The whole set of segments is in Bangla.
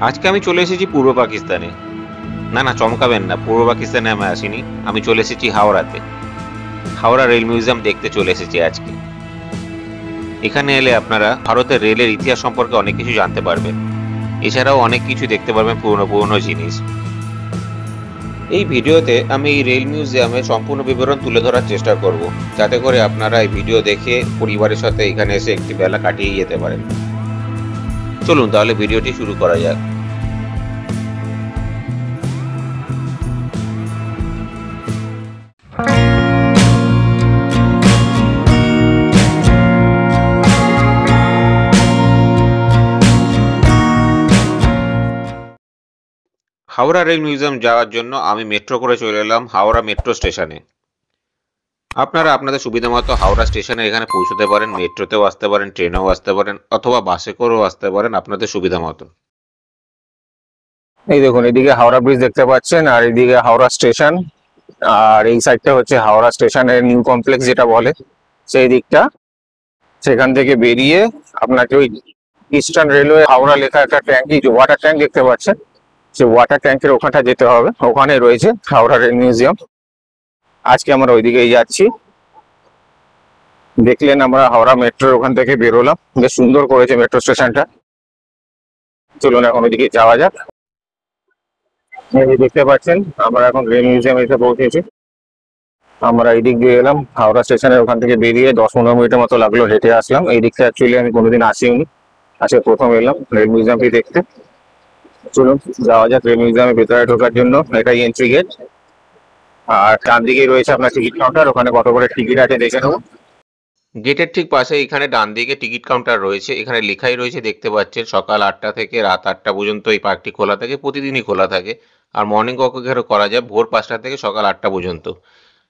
আজকে আমি চলে এসেছি পূর্ব পাকিস্তানে। না না, চমকাবেন না, পূর্ব পাকিস্তানে আমি আসিনি, আমি চলে এসেছি হাওড়াতে। হাওড়া রেল মিউজিয়াম দেখতে চলে এসেছি আজকে। এখানে এলে আপনারা ভারতের রেলের ইতিহাস সম্পর্কে অনেক কিছু জানতে পারবেন। এছাড়াও অনেক কিছু দেখতে পারবেন, পুরনো পুরনো জিনিস। এই ভিডিওতে আমি এই রেল মিউজিয়ামের সম্পূর্ণ বিবরণ তুলে ধরার চেষ্টা করব, যাতে করে আপনারা এই ভিডিও দেখে পরিবারের সাথে এখানে এসে একটি বেলা কাটিয়ে যেতে পারেন। চলুন তাহলে ভিডিওটি শুরু করা যাক। হাওড়া রেল মিউজিয়াম যাওয়ার জন্য আমি মেট্রো করে চলে এলাম হাওড়া মেট্রো স্টেশনে। আপনারা আপনাদের সুবিধা মতো হাওড়া স্টেশনে এখানে পৌঁছতে পারেন, মেট্রোতেও আসতে পারেন, ট্রেনেও আসতে পারেন, অথবা বাসে করেও আসতে পারেন, আপনাদের সুবিধা মতো। এই দেখুন, এদিকে হাওড়া ব্রিজ দেখতে পাচ্ছেন আর এদিকে হাওড়া স্টেশন। আর এই সাইডটা হচ্ছে হাওড়া স্টেশনের নিউ কমপ্লেক্স যেটা বলে, সেই দিকটা। সেখান থেকে বেরিয়ে আপনাকে ওই ইস্টার্ন রেলওয়ে হাওড়া লেখা একটা ট্যাঙ্কি, ওয়াটার ট্যাঙ্ক দেখতে পাচ্ছেন, সেই ওয়াটার ট্যাঙ্কের ওখানটা যেতে হবে। ওখানে রয়েছে হাওড়া রেল মিউজিয়াম। আজকে আমরা ওইদিকেই যাচ্ছি। দেখলেন আমরা হাওড়া মেট্রোর ওখান থেকে বেরোলাম, বেশ সুন্দর করেছে মেট্রো স্টেশনটা। চলুন এখন ওইদিকে যাওয়া যাক। দেখতে পাচ্ছেন আমরা এখন রেল মিউজিয়াম এসে পৌঁছেছি। আমরা এই দিক দিয়ে এলাম হাওড়া স্টেশনের ওখান থেকে বেরিয়ে 10-15 মিনিটের মতো লাগলো, হেঁটে আসলাম। এই দিকটা অ্যাকচুয়ালি আমি কোনোদিন আসিনি, আজকে প্রথম এলাম রেল মিউজিয়ামটি দেখতে। চলুন যাওয়া যাক রেল মিউজিয়ামের ভেতরে ঢোকার জন্য। এটাই এন্ট্রি গেট। আর ডান দিকেই রয়েছে আপনার টিকিট কাউন্টার, ওখানে কত করে টিকিট আছে দেখে নেবো। গেটের ঠিক পাশে এখানে ডান দিকে টিকিট কাউন্টার রয়েছে। এখানে লেখাই রয়েছে, দেখতে পাচ্ছেন, সকাল 8টা থেকে রাত 8টা পর্যন্ত এই পার্কটি খোলা থাকে, প্রতিদিনই খোলা থাকে। আর মর্নিং ওয়াক করা যায় ভোর 5টা থেকে সকাল 8টা পর্যন্ত।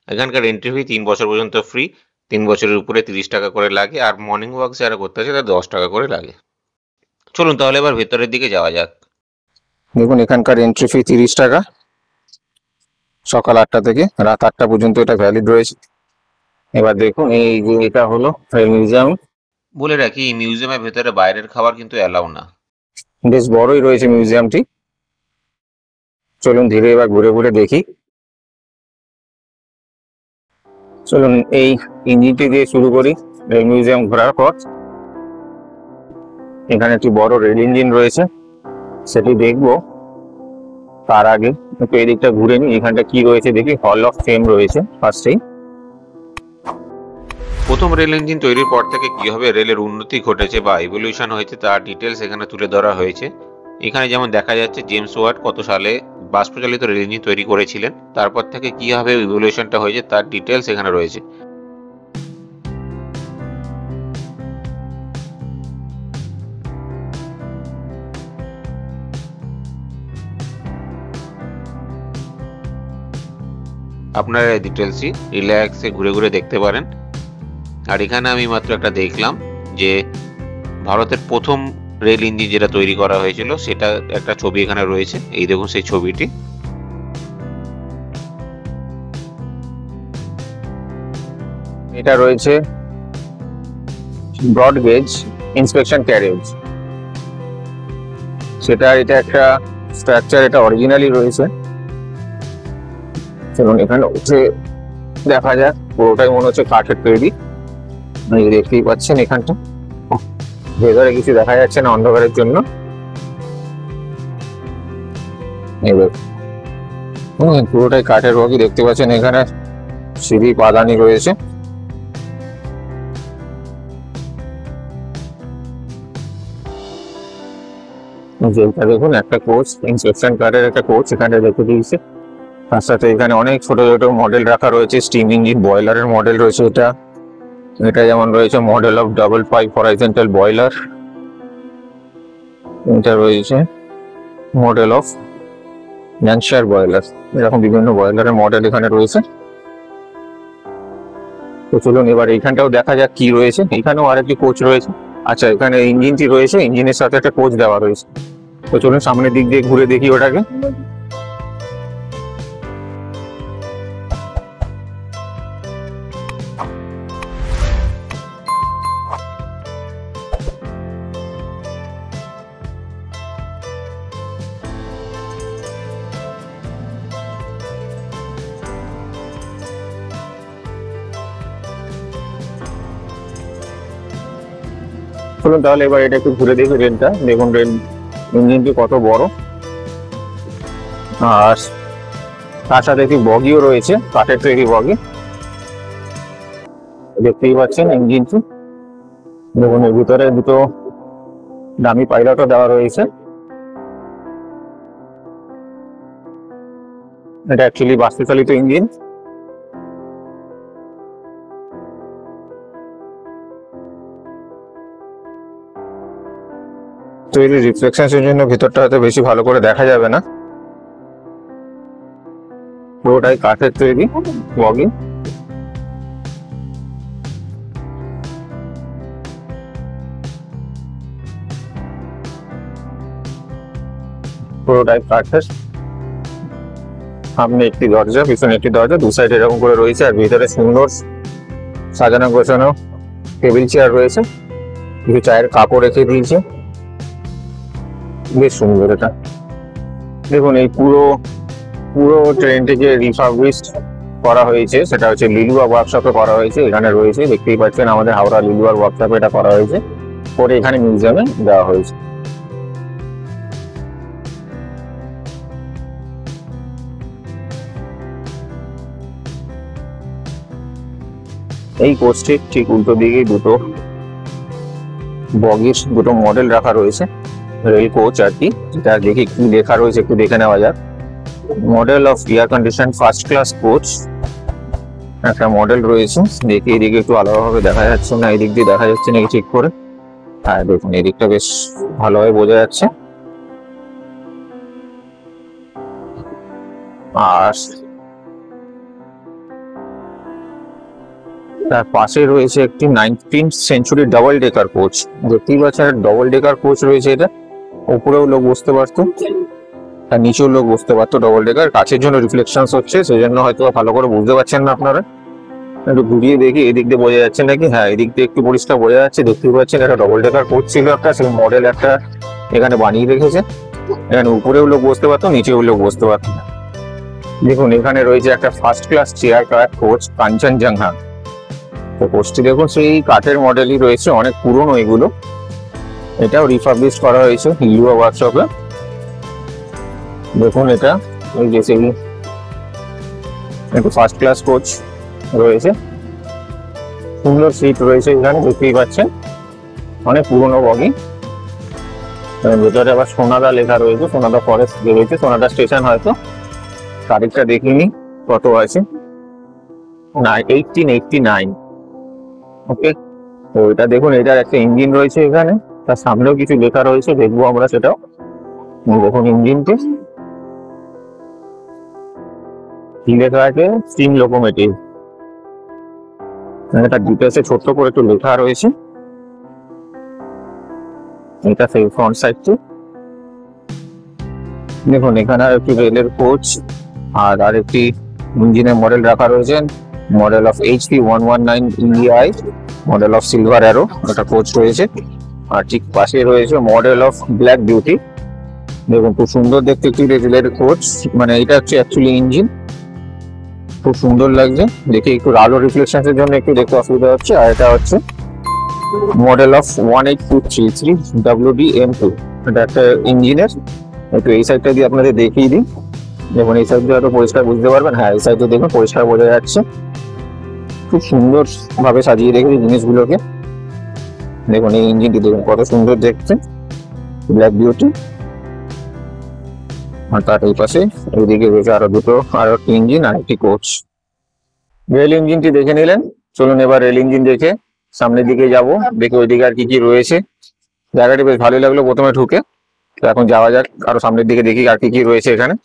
এখানকার এন্ট্রি ফি 3 বছর পর্যন্ত ফ্রি। 3 বছরের উপরে 30 টাকা করে লাগে, আর মর্নিং ওয়াক যারা করতে আছে তারা 10 টাকা করে লাগে। চলুন তাহলে এবার ভেতরের দিকে যাওয়া যাক। দেখুন, এখানকার এন্ট্রি ফি 30 টাকা, সকাল 8টা থেকে রাত 8টা পর্যন্ত এটা ভ্যালিড রয়েছে। এবার দেখুন এই যে এটা হলো রেল মিউজিয়াম। বলে রাখি, এই মিউজিয়ামের ভেতরে বাইরের খাবার কিন্তু অ্যালাউ না। বেশ বড়ই রয়েছে মিউজিয়ামটি। চলুন ধীরে এবার ঘুরে ঘুরে দেখি। চলুন এই ইঞ্জিনটি দিয়ে শুরু করি রেল মিউজিয়াম ঘোরার পর। এখানে একটি বড় রেল ইঞ্জিন রয়েছে, সেটি দেখবো। তার আগে একটু এই দিকটা ঘুরে নিই, এখানটা কি রয়েছে দেখি। হল অফ ফেম রয়েছে ফার্স্টেই। প্রথম রেল ইঞ্জিন তৈরির পর থেকে কিভাবে রেলের উন্নতি ঘটেছে বা ইভলিউশন হয়েছে তার ডিটেলস এখানে তুলে ধরা হয়েছে। এখানে যেমন দেখা যাচ্ছে জেমস ওয়াট কত সালে বাষ্পচালিত রেল ইঞ্জিন তৈরি করেছিলেন, তারপর থেকে কিভাবে ইভলিউশনটা হয়েছে তার ডিটেলস এখানে রয়েছে। আপনারা এই ডিটেলসই রিল্যাক্সে ঘুরে ঘুরে দেখতে পারেন। আর এখানে আমি মাত্র একটা দেখলাম যে ভারতের প্রথম রেল ইঞ্জিন যেটা তৈরি করা হয়েছিল সেটা একটা ছবি এখানে রয়েছে। এই দেখুন সেই ছবিটি। এটা রয়েছে ব্রড গেজ ইন্সপেকশন ক্যারিয়াজ, সেটা এটা একটা স্ট্রাকচার, এটা অরিজিনালি রয়েছে। চলুন এখানে উঠে দেখা যাক। পুরোটাই মনে হচ্ছে কাঠের তৈরি, দেখতেই পাচ্ছেন। এখানটা ভেতরে কিছু দেখা যাচ্ছে না অন্ধকারের জন্য। পুরোটাই কাঠের বগি দেখতে পাচ্ছেন। এখানে সিঁড়ি পাদানি রয়েছে। যেটা দেখুন একটা কোচ, ইন্সপেকশন কারের একটা কোচ এখানে রেখে দিয়েছে। তার সাথে এখানে অনেক ছোট ছোট মডেল রাখা রয়েছে। স্টিম ইঞ্জিন বয়লারের মডেল রয়েছে। এটা যেমন রয়েছে model of double pipe horizontal boiler. এটা রয়েছে মডেল অফ ল্যাঙ্কশায়ার বয়লার। এরকম বিভিন্ন বয়লারের মডেল এখানে রয়েছে। তো চলুন এবার এইখানটাও দেখা যাক কি রয়েছে। এখানেও আরেকটি কোচ রয়েছে। আচ্ছা, এখানে ইঞ্জিনটি রয়েছে, ইঞ্জিনের সাথে একটা কোচ দেওয়া রয়েছে। তো চলুন সামনের দিক দিয়ে ঘুরে দেখি ওটাকে। চলুন তাহলে এবার এটা একটু ঘুরে দেখি রেলটা। দেখুন রেল ইঞ্জিনটি কত বড়, আর তার সাথে একটি বগিও রয়েছে, কাঠের তৈরি বগি দেখতেই পাচ্ছেন ইঞ্জিনটি। দেখুন এর ভিতরে দুটো দামি পাইলটও দেওয়া রয়েছে। এটা অ্যাকচুয়ালি বাষ্প চালিত ইঞ্জিন। তো এর রিফ্লেকশনের জন্য ভিতরটা হয়তো বেশি ভালো করে দেখা যাবে না, পুরোটাই কাঠের তৈরি বগি। পুরোটাই কাঠের, সামনে একটি দরজা, পিছনে একটি দরজা, দু সাইড এরকম করে রয়েছে। আর ভিতরে সুন্দর সাজানো গোছানো টেবিল চেয়ার রয়েছে, কিছু চায়ের কাপড় রেখে দিয়েছে, বেশ সুন্দর এটা। দেখুন এই পুরো পুরো ট্রেনটিকে রিফার্বিশড করা হয়েছে, সেটা হচ্ছে লিলুয়া ওয়ার্কশপে করা হয়েছে। এখানে রয়েছে, দেখতেই পাচ্ছেন আমাদের হাওড়া লিলুয়ার ওয়ার্কশপে এটা করা হয়েছে, পরে এখানে মিউজিয়ামে দেওয়া হয়েছে। এই কোচটির ঠিক উল্টো দিকে দুটো বগির দুটো মডেল রাখা রয়েছে, রেল কোচ আর কি। যেটা দেখি কি লেখা রয়েছে একটু দেখে নেওয়া যাক। Model of air condition first class coach একটা মডেল রয়েছে। দেখি এদিকে একটু আলাদাভাবে দেখা যাচ্ছে না, এদিক দিয়ে দেখা যাচ্ছে নাকি ঠিক করে। হ্যাঁ দেখুন এদিকটা বেশ ভালোভাবে বোঝা যাচ্ছে। আর তার পাশে রয়েছে একটি 19th century double decker coach. দেখতেই পাচ্ছেন ডবল ডেকার কোচ রয়েছে, এটা উপরেও লোক বসতে পারতো আর নিচেও লোক বসতে পারতো। ডবল ডেকার কাছের জন্য রিফ্লেকশনস হচ্ছে, সেই জন্য হয়তো ভালো করে বুঝতে পারছেন না আপনারা। একটু ঘুরিয়ে দেখি এদিক দিয়ে বোঝা যাচ্ছে নাকি। হ্যাঁ এদিক দিয়ে একটু পরিষ্কার বোঝা যাচ্ছে। দেখতেই পাচ্ছেন একটা ডবল ডেকার কোচ ছিল একটা, সেই মডেল একটা এখানে বানিয়ে রেখেছে। এখানে উপরেও লোক বসতে পারতো, নিচেও লোক বসতে পারতো। দেখুন এখানে রয়েছে একটা first class chair car coach Kanchenjunga. তো কোচটি দেখুন সেই কাঠের মডেলই রয়েছে, অনেক পুরনো এগুলো। এটাও রিফার্বিশ করা হয়েছে লিলুয়া ওয়ার্কশপে। দেখুন এটা এই যে সেই একটু ফার্স্ট ক্লাস কোচ রয়েছে, সুন্দর সিট রয়েছে এখানে দেখতেই পাচ্ছেন, অনেক পুরনো বগি। ভেতরে আবার সোনাদা লেখা রয়েছে, সোনাদা ফরেস্ট রয়েছে, সোনাদা স্টেশন হয়তো, তারিখটা দেখিনি কত আছে, 1889। ওকে, তো এটা দেখুন এটার একটা ইঞ্জিন রয়েছে এখানে, তার সামনেও কিছু লেখা রয়েছে, দেখবো আমরা সেটাও। দেখুন ইঞ্জিনটি কি লেখা আছে, স্টিম লোকোমোটিভ। এটা ডিটেলসে ছোট্ট করে একটু লেখা রয়েছে। এটা সেই ফ্রন্ট সাইডটি। দেখুন এখানে আর একটি রেলের কোচ আর আরেকটি ইঞ্জিনের মডেল রাখা রয়েছে, model of HP 119 EI, model of silver arrow একটা কোচ রয়েছে। আর ঠিক পাশে রয়েছে মডেল অফ ব্ল্যাক বিউটি। দেখুন খুব সুন্দর দেখতে একটি রেলের কোচ, মানে এটা হচ্ছে অ্যাকচুয়ালি ইঞ্জিন, খুব সুন্দর লাগছে দেখে। একটু আলো রিফ্লেকশনের জন্য একটু দেখতে অসুবিধা হচ্ছে। আর এটা হচ্ছে মডেল অফ 18233 WDM2, এটা একটা ইঞ্জিনের। একটু এই সাইডটা দিয়ে আপনাদের দেখিয়ে দিই। দেখুন এই সাইড দিয়ে হয়তো পরিষ্কার বুঝতে পারবেন। হ্যাঁ এই সাইডে দেখুন পরিষ্কার বোঝা যাচ্ছে, খুব সুন্দর ভাবে সাজিয়ে রেখেছে জিনিসগুলোকে। দেখুন এই ইঞ্জিনটি দেখুন কত সুন্দর দেখতে, ব্ল্যাক বিউটি। আর তার এই পাশে এইদিকে রয়েছে আরো একটি ইঞ্জিন আর একটি কোচ। রেল ইঞ্জিনটি দেখে নিলেন, চলুন এবার রেল ইঞ্জিন দেখে সামনের দিকে যাব, দেখে ওইদিকে আর কি কি রয়েছে। জায়গাটি বেশ ভালোই লাগলো প্রথমে ঢুকে, তো এখন যাওয়া যাক আরো সামনের দিকে, দেখি আর কি কি রয়েছে এখানে।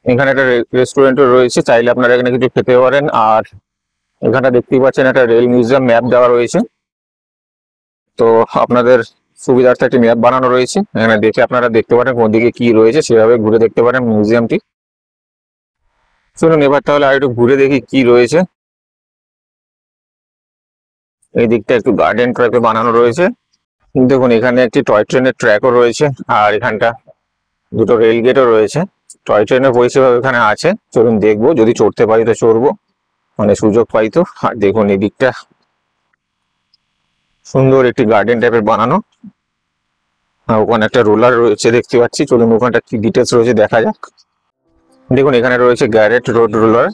এখানে একটা রেস্টুরেন্টও রয়েছে, চাইলে আপনারা এখানে কিছু খেতে পারেন। আর এখানে দেখতেই পাচ্ছেন একটা রেল মিউজিয়াম ম্যাপ দেওয়া রয়েছে, তো আপনাদের সুবিধার্থে একটি ম্যাপ বানানো রয়েছে। এখানে দেখে আপনারা দেখতে পারেন কোন দিকে কি রয়েছে, সেভাবে ঘুরে দেখতে পারেন মিউজিয়ামটি। চলুন এবার তাহলে আর একটু ঘুরে দেখি কি রয়েছে। এই দিকটা একটু গার্ডেন টাইপে বানানো রয়েছে। দেখুন এখানে একটি টয় ট্রেনের ট্র্যাকও রয়েছে, আর এখানটা দুটো রেল গেটও রয়েছে। টয় ট্রেনের পরিষেবা এখানে আছে, চলুন দেখবো, যদি চড়তে পারি তো চড়বো, মানে সুযোগ পাই তো। আর দেখুন এই দিকটা সুন্দর একটি গার্ডেন টাইপের বানানো। আর ওখানে একটা রোলার রয়েছে দেখতে পাচ্ছি, চলুন ওখানটা কি ডিটেলস রয়েছে দেখা যাক। দেখুন এখানে রয়েছে গ্যারেট রোড রোলার,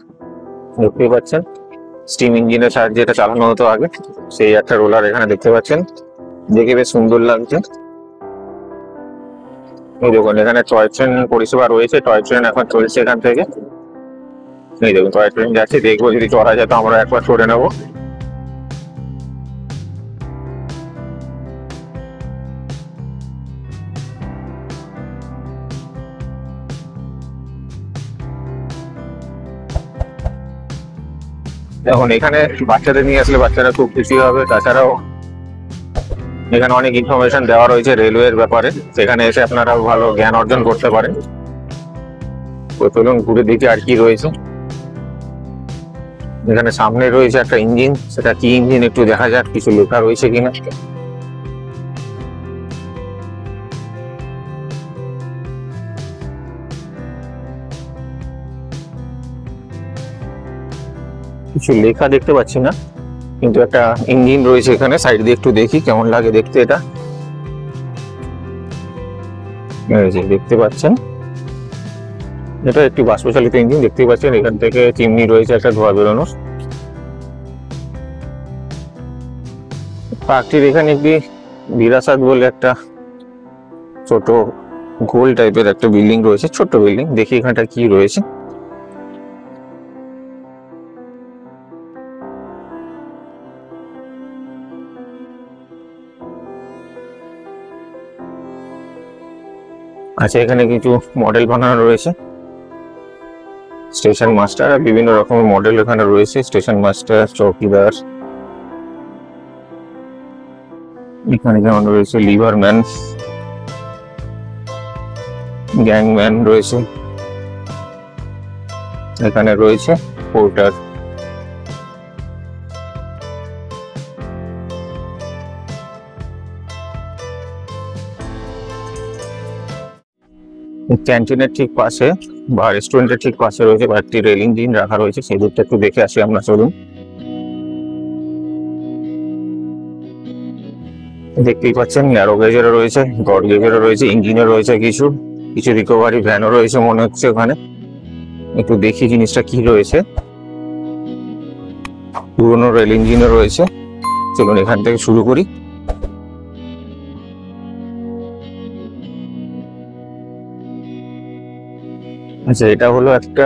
দেখতেই পাচ্ছেন স্টিম ইঞ্জিনের সাহায্যে এটা চালানো হতো আগে, সেই একটা রোলার এখানে দেখতে পাচ্ছেন, দেখে বেশ সুন্দর লাগছে। এই দেখুন এখানে টয় ট্রেন পরিষেবা রয়েছে, টয় ট্রেন এখন চলছে এখান থেকে। এই দেখুন টয় ট্রেন যাচ্ছে, দেখবো যদি চড়া যায় তো আমরা একবার চড়ে নেবো। এখন এখানে বাচ্চাদের নিয়ে আসলে বাচ্চারা খুব খুশি হবে। তাছাড়াও এখানে অনেক ইনফরমেশন দেওয়া রয়েছে রেলওয়ের ব্যাপারে, সেখানে এসে আপনারা ভালো জ্ঞান অর্জন করতে পারেন। তো চলুন ঘুরে দেখি আর কি রয়েছে। এখানে সামনে রয়েছে একটা ইঞ্জিন, সেটা কি ইঞ্জিন একটু দেখা যাক, কিছু লেখা রয়েছে কিনা। কিছু লেখা দেখতে পাচ্ছি না, কিন্তু একটা ইঞ্জিন রয়েছে এখানে। সাইড দিয়ে একটু দেখি কেমন লাগে দেখতে এটা। এই যে দেখতে পাচ্ছেন এটা একটি বাষ্পচালিত ইঞ্জিন, দেখতেই পাচ্ছেন এখান থেকে চিমনি রয়েছে একটা ধোঁয়া বেরোনোর। পার্কটির এখানে একটি বিরাসাত বলে একটা ছোট গোল টাইপের একটা বিল্ডিং রয়েছে, ছোট্ট বিল্ডিং। দেখি এখানটা কি রয়েছে। আচ্ছা, এখানে কিছু মডেল বানানো রয়েছে, স্টেশন মাস্টার আর বিভিন্ন রকমের মডেল এখানে রয়েছে। স্টেশন মাস্টার, চৌকিদার, এখানে যেমন রয়েছে লিভারম্যান, গ্যাংম্যান রয়েছে, এখানে রয়েছে পোর্টার। ক্যান্টিনের ঠিক পাশে বা রেস্টুরেন্টের ঠিক পাশে রয়েছে কয়েকটি রেল ইঞ্জিন রাখা রয়েছে, সেই দিকটা একটু দেখে আসি আমরা, চলুন। দেখতেই পাচ্ছেন ন্যারো গেজেরও রয়েছে, ব্রড গেজেরও রয়েছে, ইঞ্জিনও রয়েছে, কিছু কিছু রিকভারি ভ্যানও রয়েছে মনে হচ্ছে ওখানে। একটু দেখি জিনিসটা কি রয়েছে। পুরোনো রেল ইঞ্জিনও রয়েছে, চলুন এখান থেকে শুরু করি। আচ্ছা, এটা হলো একটা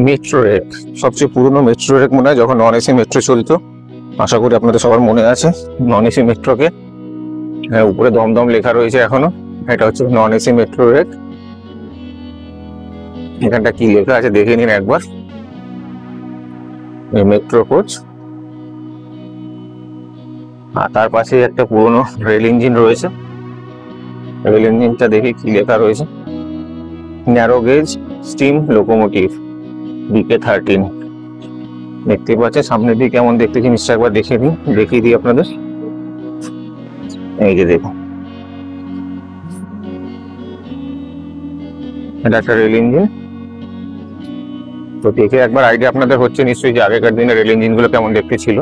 মেট্রো রেক, সবচেয়ে পুরনো মেট্রো রেক মনে হয়, যখন নন এসি মেট্রো চলতো। আশা করি আপনাদের সবার মনে আছে নন এসি মেট্রোকে। হ্যাঁ, উপরে দমদম লেখা রয়েছে এখনো। এটা হচ্ছে নন এসি মেট্রো রেক। এখানটা কি লেখা আছে দেখে নিন একবার। মেট্রো কোচ, আর তার পাশে একটা পুরনো রেল ইঞ্জিন রয়েছে। রেল ইঞ্জিনটা দেখি কি লেখা রয়েছে। Narrow gauge steam locomotive BK13। দেখতে পাচ্ছেন সামনের দিকে কেমন দেখতে, জিনিসটা একবার দেখিয়ে দিই আপনাদের। এই যে দেখুন, এটা একটা রেল ইঞ্জিন। তো দেখে একবার আইডিয়া আপনাদের হচ্ছে নিশ্চয়ই যে আগেকার দিনে রেল ইঞ্জিন গুলো কেমন দেখতে ছিল।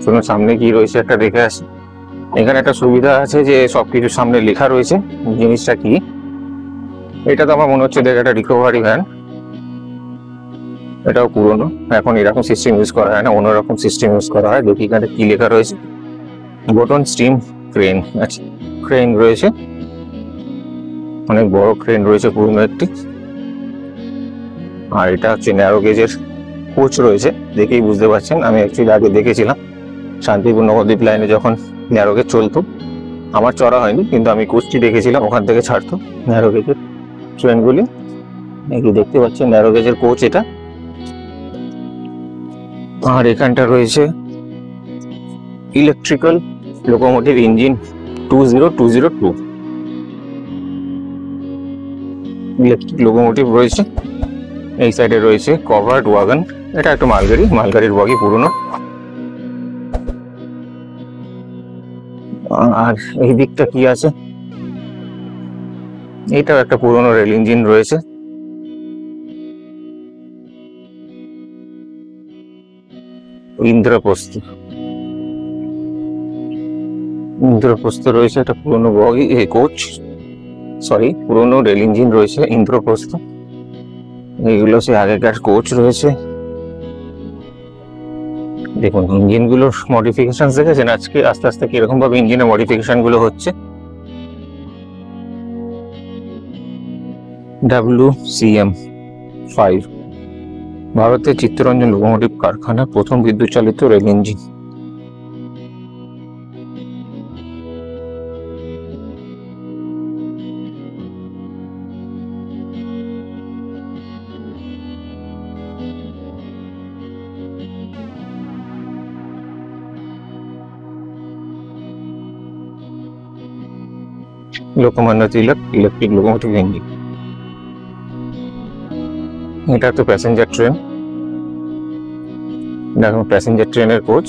শুনুন সামনে কি রয়েছে একটা দেখে আসি। এখানে একটা সুবিধা আছে যে সবকিছু সামনে লেখা রয়েছে। জিনিসটা কি, এটা তো আমার মনে হচ্ছে দেখে একটা রিকভারি ভ্যান। এটাও পুরনো, এখন এরকম সিস্টেম ইউজ করা হয় না, অন্যরকম সিস্টেম ইউজ করা হয়। দেখি এখানে কি লেখা রয়েছে। বোটন স্টিম ক্রেন, আচ্ছা ক্রেন রয়েছে, অনেক বড় ক্রেন রয়েছে, পুরনো একটি। আর এটা হচ্ছে ন্যারো গেজের কোচ রয়েছে, দেখেই বুঝতে পারছেন। আমি অ্যাকচুয়ালি আগে দেখেছিলাম শান্তিপুর নবদ্বীপ লাইনে যখন ন্যারো গেজ চলতো, আমার চড়া হয়নি কিন্তু আমি কোচটি দেখেছিলাম, ওখান থেকে ছাড়তো ন্যারো গেজের ট্রেনগুলি। এগুলো দেখতে পাচ্ছেন ন্যারো গেজের কোচ এটা। আর এখানটা রয়েছে electrical locomotive engine 20202 electric locomotive রয়েছে। এই সাইডে রয়েছে কভার্ড ওয়াগন, এটা একটা মালগাড়ির বগি পুরনো। আর এই দিকটা কি আছে, এটাও একটা পুরনো রেল ইঞ্জিন রয়েছে। তো ইন্দ্রপ্রস্থ। ইন্দ্রপ্রস্থ রয়েছে একটা পুরোনো বগি কোচ, সরি পুরোনো রেল ইঞ্জিন রয়েছে ইন্দ্রপ্রস্থ। এইগুলো সে আগেকার কোচ রয়েছে। দেখুন ইঞ্জিন গুলোর মডিফিকেশন দেখেছেন আজকে আস্তে আস্তে কিরকম ভাবে ইঞ্জিনের মডিফিকেশন গুলো হচ্ছে। WCM-5 ভারতের চিত্তরঞ্জন লোকোমোটিভ কারখানা প্রথম বিদ্যুৎ চালিত rail engine. Lokmanya Tilak electric locomotive engine. এটা তো প্যাসেঞ্জার ট্রেন, দেখুন প্যাসেঞ্জার ট্রেনের কোচ,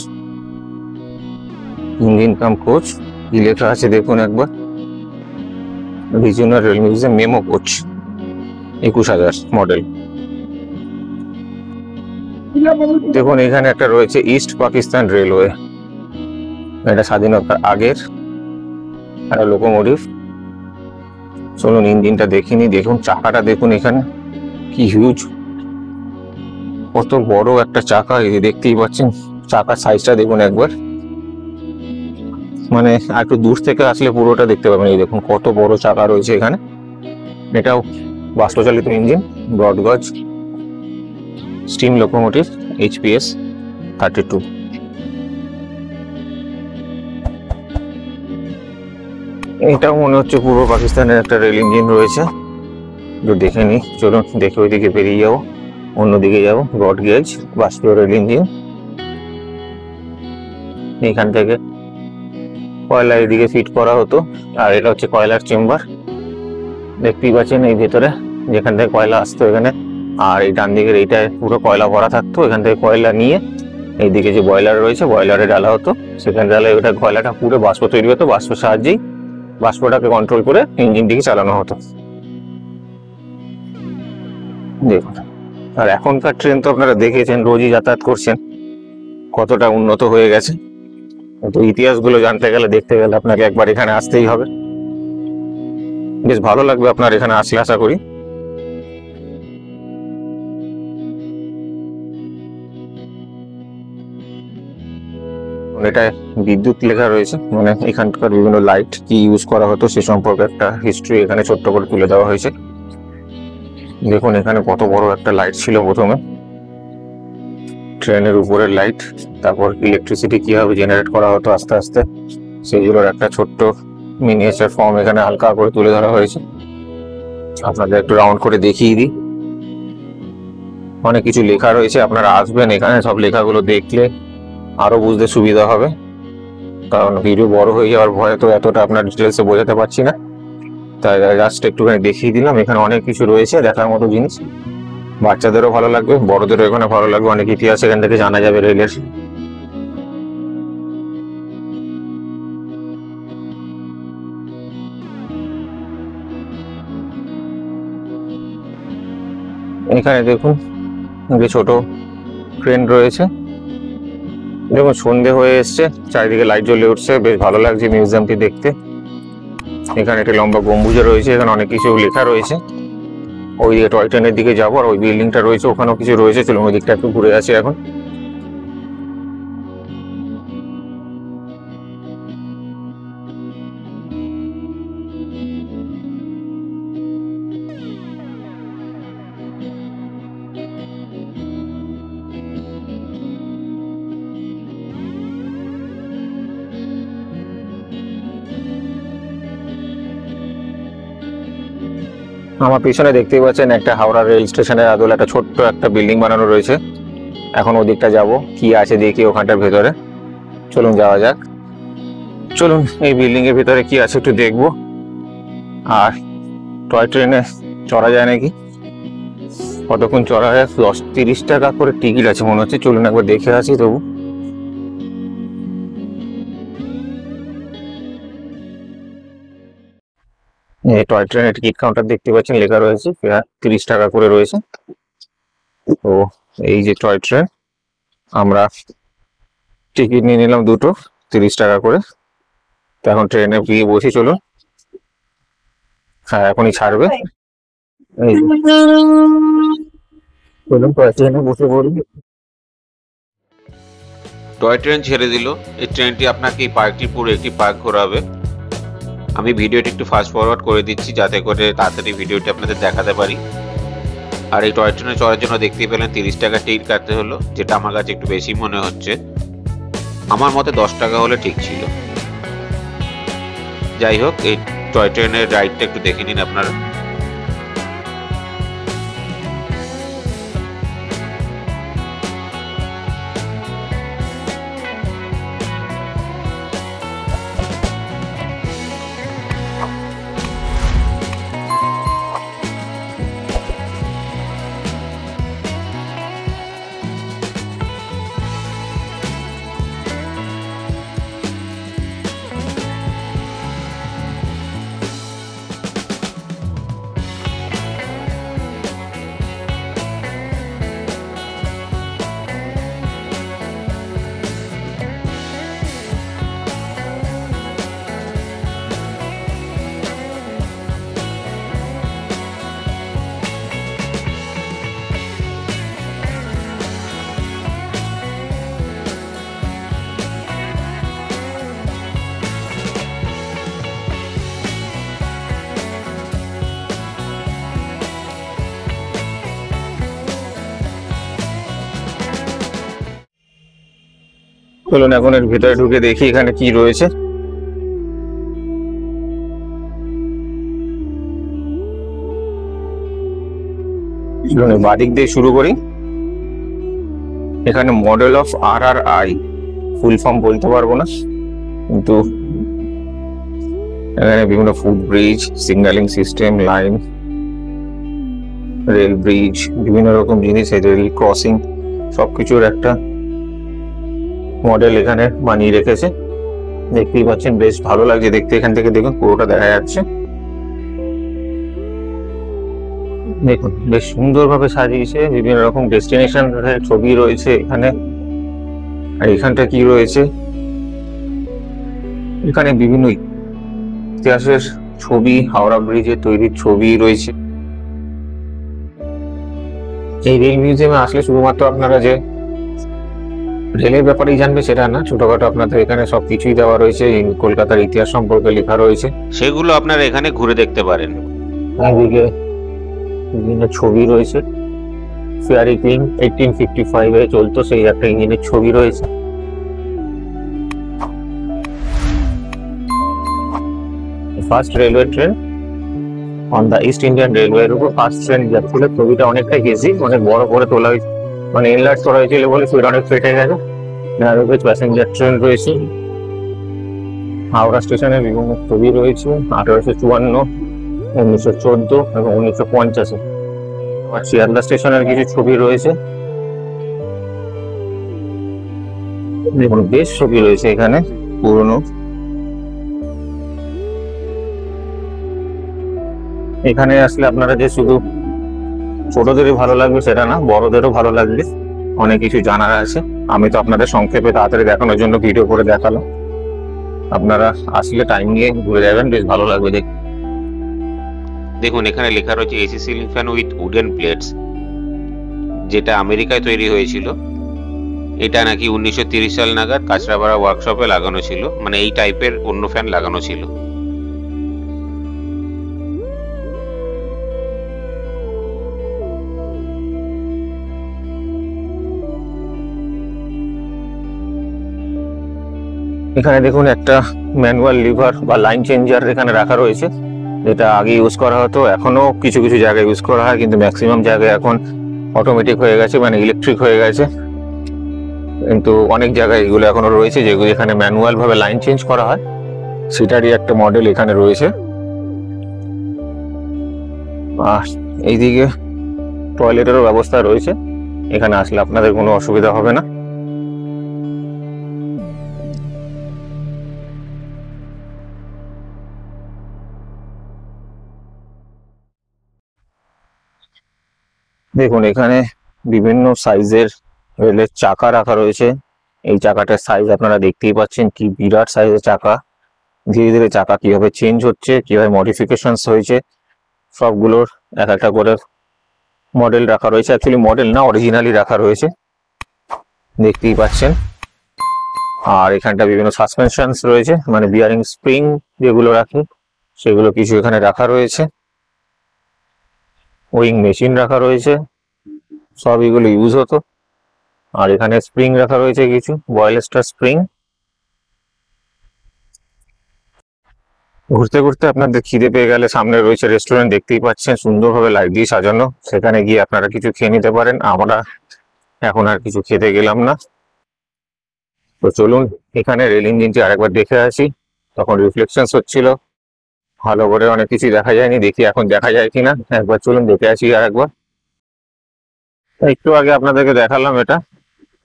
ইঞ্জিন কাম কোচ। কি লেখা আছে দেখুন একবার, regional rail museum memo coach 21,000 model. দেখুন এখানে একটা রয়েছে ইস্ট পাকিস্তান রেলওয়ে, এটা স্বাধীনতার আগের একটা লোকোমোটিভ। চলুন ইঞ্জিনটা দেখিনি। দেখুন চাকাটা দেখুন এখানে কি হিউজ, কত বড় একটা চাকা, এই দেখতেই পাচ্ছেন চাকার সাইজটা দেখুন একবার, মানে একটু দূর থেকে আসলে পুরোটা দেখতে পাবেন। এই দেখুন কত বড় চাকা রয়েছে এখানে। এটাও বাষ্পচালিত ইঞ্জিন, ব্রডগজ স্টিম লোকোমোটিভ HPS 32। এটাও মনে হচ্ছে পূর্ব পাকিস্তানের একটা রেল ইঞ্জিন রয়েছে, তো দেখে নি। চলুন দেখে ওইদিকে বেরিয়ে যাবো, অন্যদিকে যাবো। ব্রডগেজ বাষ্পীয় রেল ইঞ্জিন, এখান থেকে কয়লা এদিকে ফিট করা হতো, আর এটা হচ্ছে কয়লার চেম্বার। দেখতেই পাচ্ছেন এই ভেতরে যেখান থেকে কয়লা আসতো এখানে, আর এই ডান দিকের এইটায় পুরো কয়লা ভরা থাকতো। এখান থেকে কয়লা নিয়ে এইদিকে যে বয়লার রয়েছে বয়লারে ডালা হতো, সেখানে ডালে ওটা কয়লাটা পুরো বাষ্প তৈরি হতো, বাষ্পের সাহায্যেই বাষ্পটাকে কন্ট্রোল করে ইঞ্জিনটিকে চালানো হতো। দেখুন, আর এখনকার ট্রেন তো আপনারা দেখেছেন, রোজই যাতায়াত করছেন, কতটা উন্নত হয়ে গেছে। তো ইতিহাসগুলো জানতে গেলে, দেখতে গেলে আপনাকে একবার এখানে আসতেই হবে। বেশ ভালো লাগবে আপনার এখানে আসলে আশা করি। এটা বিদ্যুৎ লেখা রয়েছে, মানে এখানকার বিভিন্ন লাইট কি ইউজ করা হতো সে সম্পর্কে একটা হিস্ট্রি এখানে ছোট্ট করে তুলে দেওয়া হয়েছে। দেখুন এখানে কত বড় একটা লাইট ছিল প্রথমে, ট্রেনের উপরের লাইট। তারপর ইলেকট্রিসিটি কিভাবে জেনারেট করা হতো আস্তে আস্তে, সেগুলোর একটা ছোট্ট মিনিয়েচার ফর্ম এখানে হালকা করে তুলে ধরা হয়েছে। আপনাদের একটু রাউন্ড করে দেখিয়ে দিই। অনেক কিছু লেখা রয়েছে, আপনারা আসবেন এখানে, সব লেখাগুলো দেখলে আরো বুঝতে সুবিধা হবে, কারণ ভিডিও বড় হয়ে যাওয়ার ভয়ে তো এতটা আপনার ডিটেলসে বোঝাতে পারছি না, তাই জাস্ট একটুখানি দেখিয়ে দিলাম। এখানে অনেক কিছু রয়েছে দেখার মতো জিনিস, বাচ্চাদেরও ভালো লাগবে, বড়দেরও এখানে ভালো লাগবে। অনেক ইতিহাস এখান থেকে জানা যাবে রেলের। এখানে দেখুন যে ছোট ট্রেন রয়েছে, দেখুন সন্ধে হয়ে এসছে, চারিদিকে লাইট জ্বলে উঠছে, বেশ ভালো লাগছে মিউজিয়ামটি দেখতে। এখানে একটি লম্বা গম্বুজ রয়েছে, এখানে অনেক কিছু লেখা রয়েছে। ওইদিকে টয় ট্রেনের দিকে যাবো, আর ওই বিল্ডিংটা রয়েছে ওখানেও কিছু রয়েছে। চলুন ওই দিকটা একটু ঘুরে আসি এখন। আমার পিছনে দেখতেই পাচ্ছেন একটা হাওড়া রেল স্টেশনের আদলে একটা ছোট্ট একটা বিল্ডিং বানানো রয়েছে। এখন ওদিকটা যাব, কি আছে দেখি ওখানটার ভেতরে। চলুন যাওয়া যাক। চলুন এই বিল্ডিং এর ভিতরে কি আছে একটু দেখবো। আর টয় ট্রেনে চড়া যায় নাকি, কতক্ষণ চড়া হয়? 30 টাকা করে টিকিট আছে মনে হচ্ছে। চলুন একবার দেখে আসি তবু। এই টয় ট্রেনের টিকিট কাউন্টার দেখতে পাচ্ছেন, লেখা রয়েছে 30 টাকা করে রয়েছে। তো এই যে টয় ট্রেন, আমরা টিকিট নিয়ে নিলাম দুটো, 30 টাকা করে। তো এখন ট্রেনে গিয়ে বসি, চলুন। হ্যাঁ, এখনই ছাড়বে। এই যে, চলুন ট্রেনে বসে পড়ি। টয় ট্রেন ছেড়ে দিল। এই ট্রেনটি আপনাকে এই পার্কটি পুরো একটি পার্ক ঘোরাবে। আমি ভিডিওটি একটু ফাস্ট ফরওয়ার্ড করে দিচ্ছি যাতে করে তাড়াতাড়ি ভিডিওটি আপনাদের দেখাতে পারি। আর এই টয় ট্রেনে চড়ার জন্য দেখতেই পেলেন 30 টাকা টিকিট কাটতে হলো, যেটা আমার কাছে একটু বেশি মনে হচ্ছে। আমার মতে 10 টাকা হলে ঠিক ছিল। যাই হোক, এই টয় ট্রেনের রাইডটা একটু দেখে নিন আপনারা। চলুন এখন এর ভিতরে ঢুকে দেখি এখানে কি রয়েছে। চলুন বাদিক দিয়ে শুরু করি। এখানে model of RRI, full form বলতে পারবো না, কিন্তু এখানে বিভিন্ন foot bridge, signalling system, line, rail bridge, বিভিন্ন রকম জিনিস, রেল ক্রসিং, সবকিছুর একটা মডেল এখানে বানিয়ে রেখেছে। দেখতেই পাচ্ছেন, বেশ ভালো লাগছে দেখতে। এখান থেকে দেখুন পুরোটা দেখা যাচ্ছে। দেখুন বেশ সুন্দরভাবে সাজিয়েছে, বিভিন্ন রকম ডেস্টিনেশন ছবি রয়েছে এখানে। আর এখানটা কি রয়েছে, এখানে বিভিন্ন ইতিহাসের ছবি, হাওড়া ব্রিজের তৈরির ছবি রয়েছে। এই রেল মিউজিয়ামে আসলে শুধুমাত্র আপনারা যে রেলের ব্যাপারেই জানবে সেটা না, ছোটখাটো আপনাদের এখানে সবকিছুই দেওয়া রয়েছে। কলকাতার ইতিহাস সম্পর্কে লেখা রয়েছে, সেগুলো আপনারা এখানে ঘুরে দেখতে পারেন। এদিকে বিভিন্ন ছবি রয়েছে। ফেয়ারি কুইন 1855 এ চলতো, সেই একটা ইঞ্জিনের ছবি রয়েছে। First railway train on the east Indian রেলওয়ের উপর ফার্স্ট ট্রেন যাচ্ছিল। ছবিটা অনেকটাই গেছি, অনেক বড় করে তোলা হয়েছে, মানে এনলার্জ করা হয়েছিল বলে ছবিটা অনেক ফেটে গেছে। ন্যারোগেজ প্যাসেঞ্জার ট্রেন রয়েছে। হাওড়া স্টেশনের বিভিন্ন ছবি রয়েছে, 1854, 1914 এবং 1950। আর শিয়ালদা স্টেশনের কিছু ছবি রয়েছে। দেখুন বেশ ছবি রয়েছে এখানে পুরনো। এখানে আসলে আপনারা যে শুধু ছোটদেরই ভালো লাগবে সেটা না, বড়দেরও ভালো লাগবে, অনেক কিছু জানার আছে। আমি তো আপনাদের সংক্ষেপে তাড়াতাড়ি দেখানোর জন্য ভিডিও করে দেখালাম। আপনারা আসলে টাইম নিয়ে ঘুরে যাবেন, বেশ ভালো লাগবে দেখতে। দেখুন এখানে লেখা রয়েছে AC ceiling fan with wooden plates, যেটা আমেরিকায় তৈরি হয়েছিল। এটা নাকি 1930 সাল নাগাদ কাঁচরাপাড়া ওয়ার্কশপে লাগানো ছিল, মানে এই টাইপের অন্য ফ্যান লাগানো ছিল। এখানে দেখুন একটা ম্যানুয়াল লিভার বা লাইন চেঞ্জার এখানে রাখা রয়েছে, যেটা আগে ইউজ করা হতো, এখনো কিছু কিছু জায়গায় ইউজ করা হয়, কিন্তু ম্যাক্সিমাম জায়গায় এখন অটোমেটিক হয়ে গেছে, মানে ইলেকট্রিক হয়ে গেছে। কিন্তু অনেক জায়গায় এগুলো এখনো রয়েছে, যেগুলো এখানে ম্যানুয়াল ভাবে লাইন চেঞ্জ করা হয়, সেটারই একটা মডেল এখানে রয়েছে। আর এইদিকে টয়লেটেরও ব্যবস্থা রয়েছে, এখানে আসলে আপনাদের কোনো অসুবিধা হবে না। দেখুন এখানে বিভিন্ন সাইজের রেলের চাকা রাখা রয়েছে, এই চাকাটার সাইজ আপনারা দেখতেই পাচ্ছেন, কি বিরাট সাইজের চাকা। ধীরে ধীরে চাকা কিভাবে চেঞ্জ হচ্ছে, কিভাবে মডিফিকেশনস হয়েছে, সবগুলোর এক একটা করে মডেল রাখা রয়েছে। অ্যাকচুয়ালি মডেল না, অরিজিনালি রাখা রয়েছে, দেখতেই পাচ্ছেন। আর এখানটা বিভিন্ন সাসপেনশনস রয়েছে, মানে বিয়ারিং স্প্রিং যেগুলো রাখে সেগুলো কিছু এখানে রাখা রয়েছে। উইং মেশিন রাখা রয়েছে, সব এগুলো ইউজ হতো। আর এখানে স্প্রিং রাখা রয়েছে কিছু, বয়েলস্টার স্প্রিং। ঘুরতে ঘুরতে আপনাদের খিদে পেয়ে গেলে সামনে রয়েছে রেস্টুরেন্ট, দেখতেই পাচ্ছেন সুন্দরভাবে লাইট দিয়ে সাজানো। সেখানে গিয়ে আপনারা কিছু খেয়ে নিতে পারেন। আমরা এখন আর কিছু খেতে গেলাম না। তো চলুন এখানে রেল ইঞ্জিনটি আরেকবার দেখে আসি। তখন রিফ্লেকশনস হচ্ছিল, ভালো করে অনেক কিছু দেখা যায়নি, দেখি এখন দেখা যায় কিনা। একবার চলুন দেখে আসি আরেকবার। একটু আগে আপনাদেরকে দেখালাম এটা,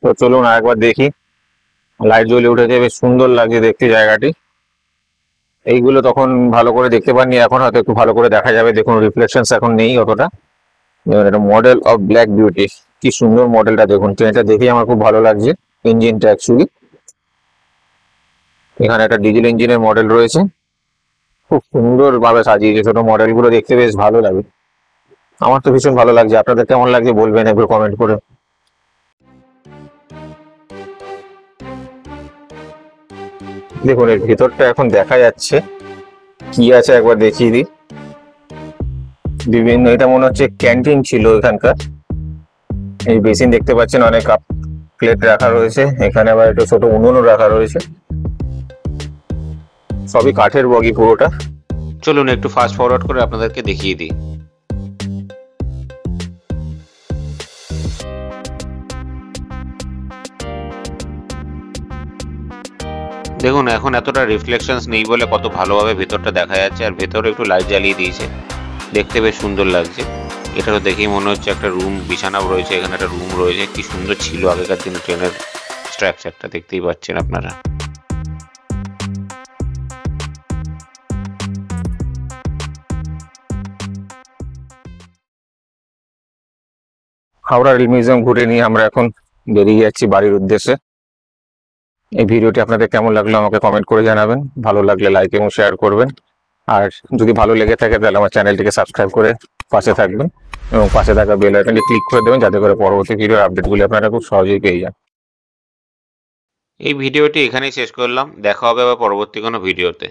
তো চলুন আরেকবার দেখি। লাইট জ্বলে উঠেছে, বেশ সুন্দর লাগছে দেখতে জায়গাটি। এইগুলো তখন ভালো করে দেখতে পাননি, এখন হয়তো একটু ভালো করে দেখা যাবে। দেখুন রিফ্লেকশনস এখন নেই অতটা। এটা মডেল অফ ব্ল্যাক বিউটি, কি সুন্দর মডেলটা দেখুন। ট্রেনটা দেখেই আমার খুব ভালো লাগছে। ইঞ্জিনটা অ্যাকচুয়ালি এখানে একটা ডিজেল ইঞ্জিনের মডেল রয়েছে, খুব সুন্দর ভাবে সাজিয়েছে। ছোট মডেলগুলো দেখতে বেশ ভালো লাগে, আমার তো ভীষণ ভালো লাগছে। আপনাদের কেমন লাগছে বলবেন একবার কমেন্ট করে। দেখুন এর ভিতরটা এখন দেখা যাচ্ছে, কি আছে একবার দেখিয়ে দিই। বিভিন্ন, এটা মনে হচ্ছে ক্যান্টিন ছিল এখানকার। এই বেসিন দেখতে পাচ্ছেন, অনেক কাপ প্লেট রাখা রয়েছে। এখানে আবার একটা ছোট উনুনও রাখা রয়েছে। সবই কাঠের বগি পুরোটা। চলুন একটু ফাস্ট ফরওয়ার্ড করে আপনাদেরকে দেখিয়ে দিই। দেখুন এখন এতটা রিফ্লেকশনস নেই বলে কত ভালোভাবে ভেতরটা দেখা যাচ্ছে। আর ভেতরে একটু লাইট জ্বালিয়ে দিয়েছে, দেখতে বেশ সুন্দর লাগছে। এটা তো দেখেই মনে হচ্ছে একটা রুম, বিছানাও রয়েছে এখানে, একটা রুম রয়েছে। কি সুন্দর ছিল আগেকার দিনে ট্রেনের স্ট্রাকচারটা, দেখতেই পাচ্ছেন আপনারা। হাওড়া রেল মিউজিয়াম ঘুরে নিয়ে আমরা এখন বেরিয়ে যাচ্ছি বাড়ির উদ্দেশ্যে। এই ভিডিওটি আপনাদের কেমন লাগলো আমাকে কমেন্ট করে জানাবেন। ভালো লাগলে লাইক এবং শেয়ার করবেন। আর যদি ভালো লেগে থাকে তাহলে আমার চ্যানেলটিকে সাবস্ক্রাইব করে পাশে থাকবেন এবং পাশে থাকা বেল আইকনটি ক্লিক করে দেবেন, যাতে করে পরবর্তী ভিডিওর আপডেটগুলি আপনারা খুব সহজেই পেয়ে যান। এই ভিডিওটি এখানেই শেষ করলাম, দেখা হবে আবার পরবর্তী কোনো ভিডিওতে।